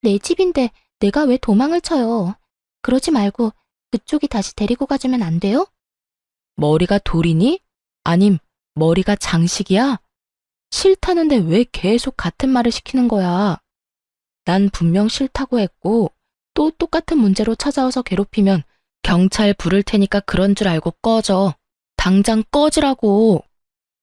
내 집인데 내가 왜 도망을 쳐요. 그러지 말고 그쪽이 다시 데리고 가주면 안 돼요? 머리가 돌이니? 아님 머리가 장식이야? 싫다는데 왜 계속 같은 말을 시키는 거야? 난 분명 싫다고 했고 또 똑같은 문제로 찾아와서 괴롭히면 경찰 부를 테니까 그런 줄 알고 꺼져. 당장 꺼지라고.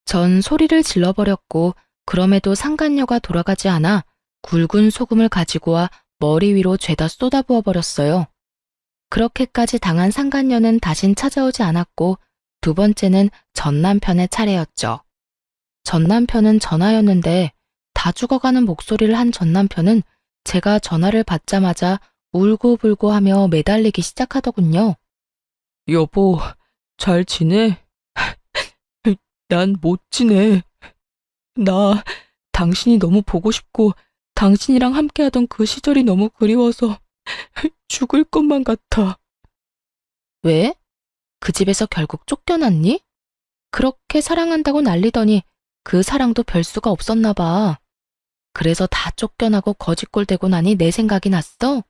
전 소리를 질러버렸고 그럼에도 상간녀가 돌아가지 않아 굵은 소금을 가지고 와 머리 위로 죄다 쏟아부어 버렸어요. 그렇게까지 당한 상간녀는 다신 찾아오지 않았고 두 번째는 전 남편의 차례였죠. 전 남편은 전화였는데 다 죽어가는 목소리를 한 전 남편은 제가 전화를 받자마자 울고불고 하며 매달리기 시작하더군요. 여보, 잘 지내? 난 못 지내. 나 당신이 너무 보고 싶고 당신이랑 함께하던 그 시절이 너무 그리워서 죽을 것만 같아. 왜? 그 집에서 결국 쫓겨났니? 그렇게 사랑한다고 난리더니 그 사랑도 별 수가 없었나 봐. 그래서 다 쫓겨나고 거짓골 되고 나니 내 생각이 났어?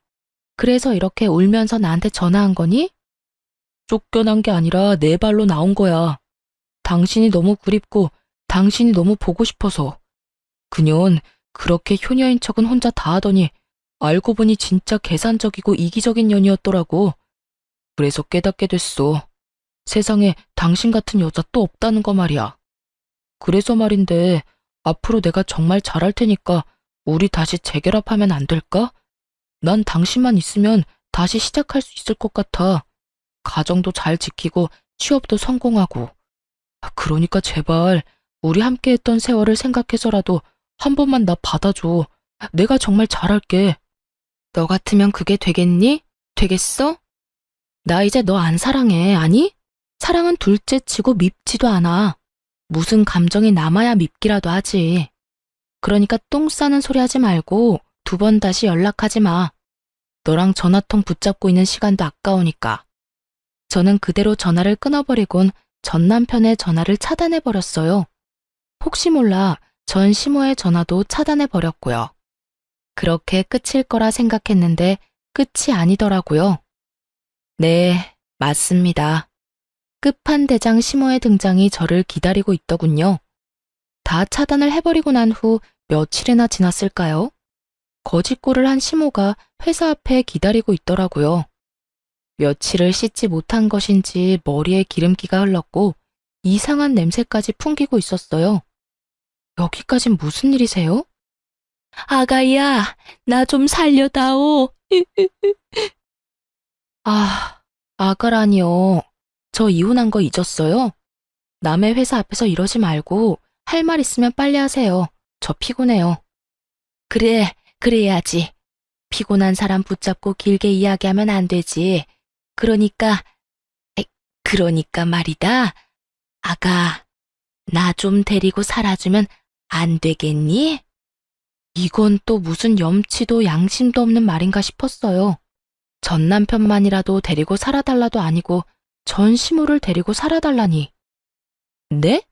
그래서 이렇게 울면서 나한테 전화한 거니? 쫓겨난 게 아니라 내 발로 나온 거야. 당신이 너무 그립고 당신이 너무 보고 싶어서. 그년 그렇게 효녀인 척은 혼자 다 하더니 알고 보니 진짜 계산적이고 이기적인 년이었더라고. 그래서 깨닫게 됐어. 세상에 당신 같은 여자 또 없다는 거 말이야. 그래서 말인데 앞으로 내가 정말 잘할 테니까 우리 다시 재결합하면 안 될까? 난 당신만 있으면 다시 시작할 수 있을 것 같아. 가정도 잘 지키고 취업도 성공하고. 그러니까 제발 우리 함께 했던 세월을 생각해서라도 한 번만 나 받아줘. 내가 정말 잘할게. 너 같으면 그게 되겠니? 되겠어? 나 이제 너 안 사랑해, 아니? 사랑은 둘째 치고 밉지도 않아. 무슨 감정이 남아야 밉기라도 하지. 그러니까 똥 싸는 소리 하지 말고 2번 다시 연락하지 마. 너랑 전화통 붙잡고 있는 시간도 아까우니까. 저는 그대로 전화를 끊어버리곤 전 남편의 전화를 차단해버렸어요. 혹시 몰라 전 시모의 전화도 차단해버렸고요. 그렇게 끝일 거라 생각했는데 끝이 아니더라고요. 네, 맞습니다. 끝판대장 시모의 등장이 저를 기다리고 있더군요. 다 차단을 해버리고 난 후 며칠이나 지났을까요? 거짓골을 한 시모가 회사 앞에 기다리고 있더라고요. 며칠을 씻지 못한 것인지 머리에 기름기가 흘렀고 이상한 냄새까지 풍기고 있었어요. 여기까진 무슨 일이세요? 아가야, 나 좀 살려다오. 아가라니요. 저 이혼한 거 잊었어요? 남의 회사 앞에서 이러지 말고 할 말 있으면 빨리 하세요. 저 피곤해요. 그래, 그래야지. 피곤한 사람 붙잡고 길게 이야기하면 안 되지. 그러니까 말이다. 아가, 나 좀 데리고 살아주면 안 되겠니? 이건 또 무슨 염치도 양심도 없는 말인가 싶었어요. 전 남편만이라도 데리고 살아달라도 아니고 전 시모를 데리고 살아달라니. 네?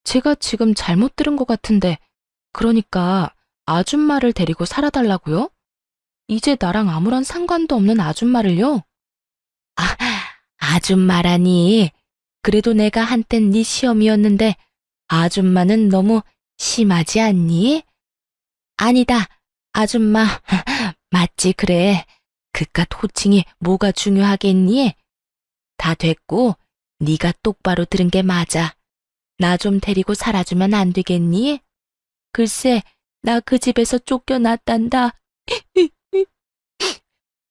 제가 지금 잘못 들은 것 같은데, 그러니까 아줌마를 데리고 살아달라고요? 이제 나랑 아무런 상관도 없는 아줌마를요? 아줌마라니. 그래도 내가 한땐 네 시험이었는데 아줌마는 너무 심하지 않니? 아니다, 아줌마. 맞지, 그래. 그깟 호칭이 뭐가 중요하겠니? 다 됐고, 네가 똑바로 들은 게 맞아. 나 좀 데리고 살아주면 안 되겠니? 글쎄, 나 그 집에서 쫓겨났단다.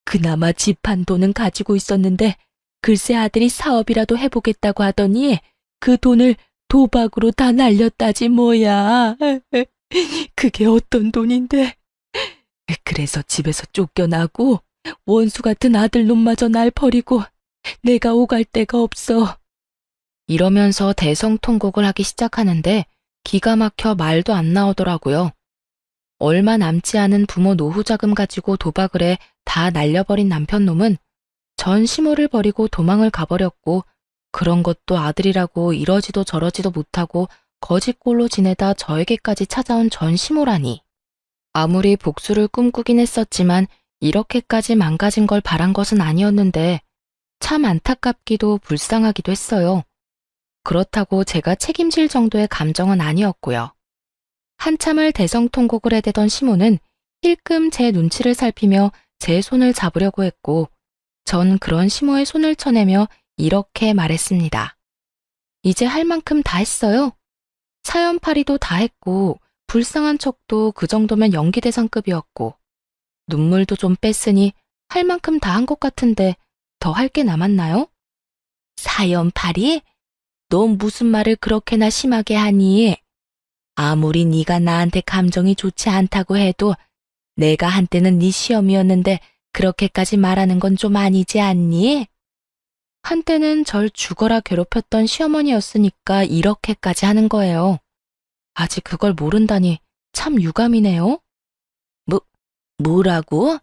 그나마 집 한 돈은 가지고 있었는데 글쎄 아들이 사업이라도 해보겠다고 하더니 그 돈을 도박으로 다 날렸다지 뭐야. 그게 어떤 돈인데. 그래서 집에서 쫓겨나고 원수 같은 아들놈마저 날 버리고 내가 오갈 데가 없어. 이러면서 대성통곡을 하기 시작하는데 기가 막혀 말도 안 나오더라고요. 얼마 남지 않은 부모 노후 자금 가지고 도박을 해 다 날려버린 남편놈은 전 시모를 버리고 도망을 가버렸고 그런 것도 아들이라고 이러지도 저러지도 못하고 거짓골로 지내다 저에게까지 찾아온 전 시모라니. 아무리 복수를 꿈꾸긴 했었지만 이렇게까지 망가진 걸 바란 것은 아니었는데 참 안타깝기도 불쌍하기도 했어요. 그렇다고 제가 책임질 정도의 감정은 아니었고요. 한참을 대성통곡을 해대던 시모는 힐끔 제 눈치를 살피며 제 손을 잡으려고 했고 전 그런 시모의 손을 쳐내며 이렇게 말했습니다. 이제 할 만큼 다 했어요. 사연팔이도 다 했고 불쌍한 척도 그 정도면 연기대상급이었고 눈물도 좀 뺐으니 할 만큼 다 한 것 같은데 더 할 게 남았나요? 사연팔이? 너 무슨 말을 그렇게나 심하게 하니? 아무리 네가 나한테 감정이 좋지 않다고 해도 내가 한때는 네 시험이었는데 그렇게까지 말하는 건 좀 아니지 않니? 한때는 절 죽어라 괴롭혔던 시어머니였으니까 이렇게까지 하는 거예요. 아직 그걸 모른다니 참 유감이네요. 뭐라고?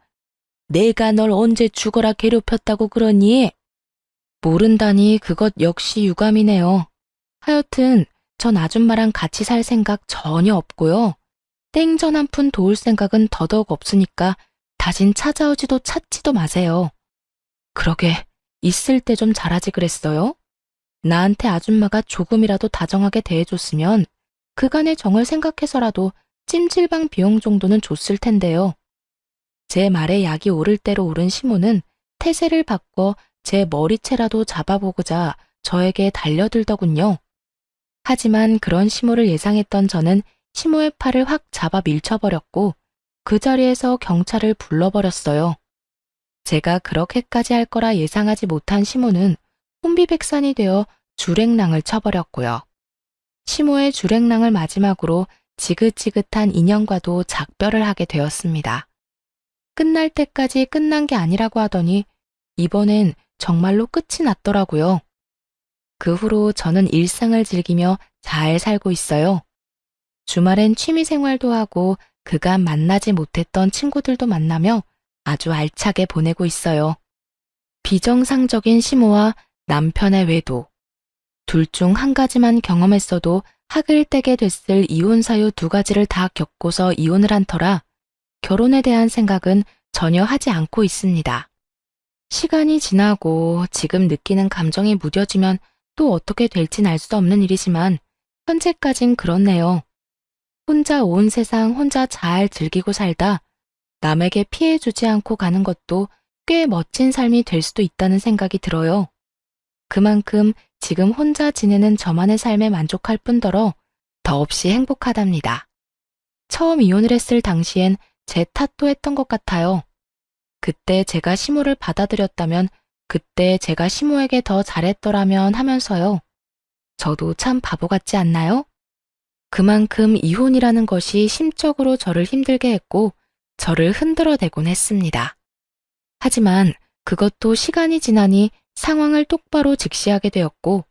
내가 널 언제 죽어라 괴롭혔다고 그러니? 모른다니 그것 역시 유감이네요. 하여튼 전 아줌마랑 같이 살 생각 전혀 없고요. 땡전 한 푼 도울 생각은 더더욱 없으니까 다신 찾아오지도 찾지도 마세요. 그러게 있을 때 좀 잘하지 그랬어요? 나한테 아줌마가 조금이라도 다정하게 대해줬으면 그간의 정을 생각해서라도 찜질방 비용 정도는 줬을 텐데요. 제 말에 약이 오를 대로 오른 시모는 태세를 바꿔 제 머리채라도 잡아보고자 저에게 달려들더군요. 하지만 그런 시모를 예상했던 저는 시모의 팔을 확 잡아 밀쳐버렸고 그 자리에서 경찰을 불러버렸어요. 제가 그렇게까지 할 거라 예상하지 못한 시모는 혼비백산이 되어 주랭랑을 쳐버렸고요. 시모의 주랭랑을 마지막으로 지긋지긋한 인형과도 작별을 하게 되었습니다. 끝날 때까지 끝난 게 아니라고 하더니 이번엔 정말로 끝이 났더라고요. 그 후로 저는 일상을 즐기며 잘 살고 있어요. 주말엔 취미 생활도 하고 그간 만나지 못했던 친구들도 만나며 아주 알차게 보내고 있어요. 비정상적인 시모와 남편의 외도. 둘 중 한 가지만 경험했어도 학을 떼게 됐을 이혼 사유 두 가지를 다 겪고서 이혼을 한 터라 결혼에 대한 생각은 전혀 하지 않고 있습니다. 시간이 지나고 지금 느끼는 감정이 무뎌지면 또 어떻게 될진 알 수 없는 일이지만 현재까진 그렇네요. 혼자 온 세상 혼자 잘 즐기고 살다 남에게 피해 주지 않고 가는 것도 꽤 멋진 삶이 될 수도 있다는 생각이 들어요. 그만큼 지금 혼자 지내는 저만의 삶에 만족할 뿐더러 더없이 행복하답니다. 처음 이혼을 했을 당시엔 제 탓도 했던 것 같아요. 그때 제가 시모를 받아들였다면, 그때 제가 시모에게 더 잘했더라면 하면서요. 저도 참 바보 같지 않나요? 그만큼 이혼이라는 것이 심적으로 저를 힘들게 했고 저를 흔들어대곤 했습니다. 하지만 그것도 시간이 지나니 상황을 똑바로 직시하게 되었고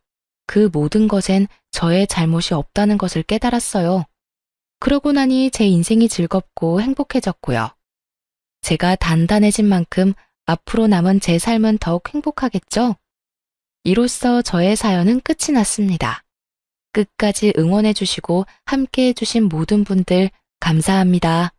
그 모든 것엔 저의 잘못이 없다는 것을 깨달았어요. 그러고 나니 제 인생이 즐겁고 행복해졌고요. 제가 단단해진 만큼 앞으로 남은 제 삶은 더욱 행복하겠죠? 이로써 저의 사연은 끝이 났습니다. 끝까지 응원해주시고 함께해주신 모든 분들 감사합니다.